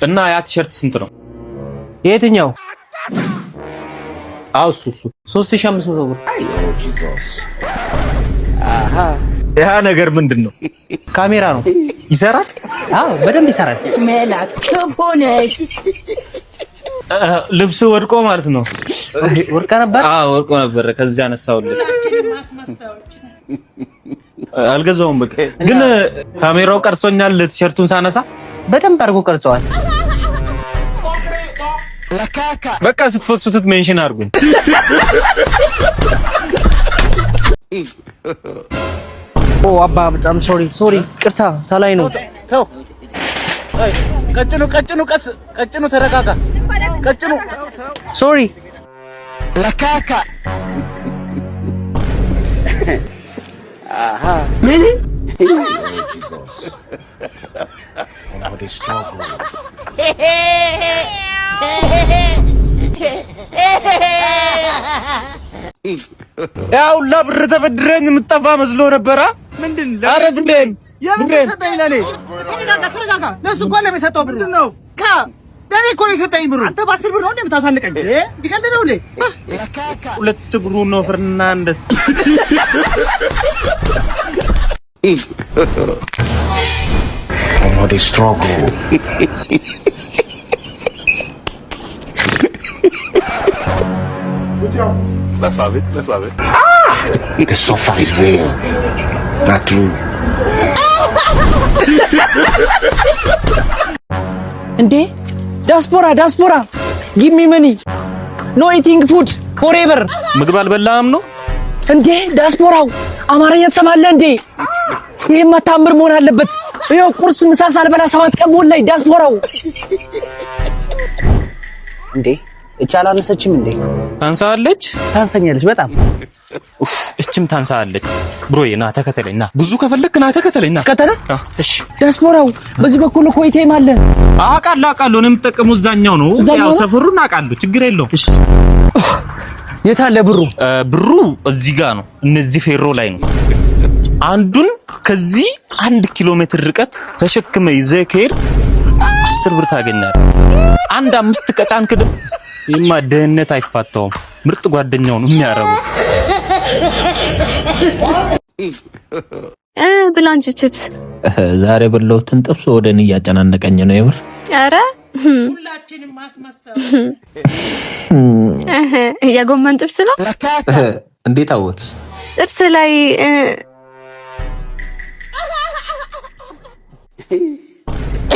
እና ያ ቲሸርት ስንት ነው? የትኛው? እሱ 3500 ብር። አሃ ያ ነገር ምንድነው? ካሜራ ነው። ይሰራል? አዎ በደንብ ይሰራል። ልብስ ወድቆ ማለት ነው። ወድቆ ነበር? አዎ ወድቆ ነበር። ከዛ አነሳውልኝ። አልገዛውም። በቃ ግን ካሜራው ቀርጾኛል። ቲሸርቱን ሳነሳ በደንብ አድርጎ ቀርጿል። በቃ ስትፈሱት ሜንሽን አድርጉኝ። ኦ አባ በጣም ሶሪ ቅርታ ሳላይ ነው። ተው አይ ቀጭኑ ተረጋጋ። ቀጭኑ ሶሪ ለካካ አሃ ምን ያው ለብር ተበድረኝ የምጠፋ መስሎ ነበር። ምንድነው? አረ ብሬን ሰጠኝ ለኔ። ተረጋጋ። ለሱ እኮ ነው የሰጠው ብሩ ነው። ለኔ እኮ ነው የሰጠኝ ብሩ። አንተ በ10 ብር ነው እንደምታሳንቀኝ ቢቀልድ ነው እንዴ? ሁለት ብሩ ነው ፈርናንደስ። They struggle. Let's have it. The suffer is real, not true. እንዴ ዳስፖራ give me money, no eating food forever። ምግብ አልበላም ነው እንዴ? ዳስፖራው አማርኛ ትሰማለህ እንዴ? ይሄማ ታምር መሆን አለበት። ይሄው ቁርስ ምሳ ሳልበላ 7 ቀን ሞላኝ። ዳስፖራው እንዴ እቻላነሰችም እንዴ? ታንሰኛለች በጣም እችም ታንሳለች። ብሮዬ ና ተከተለኝ። ና ብዙ ከፈለክ ና ተከተለኝ። ና ከተለ እሺ። ዳስፖራው በዚህ በኩል እኮ ኢቴም አለ። አውቃለሁ ነው የምጠቀመው። እዛኛው ነው ያው ሰፈሩን አውቃለሁ። ችግር የለውም። እሺ የት አለ ብሩ? ብሩ እዚህ ጋር ነው። እነዚህ ፌሮ ላይ ነው። አንዱን ከዚህ 1 ኪሎ ሜትር ርቀት ተሸክመ ይዘህ ከሄድክ 10 ብር ታገኛለህ። 5 ቀጫን ክድ ይማ ደህንነት አይፋታውም። ምርጥ ጓደኛው ነው የሚያረበው። ብላንቺ ቺፕስ ዛሬ በለውትን ጥብስ ወደን እያጨናነቀኝ ነው የምር። አረ ሁላችንም ማስመሰል የጎመን ጥብስ ነው። እንዴት አወት? ጥብስ ላይ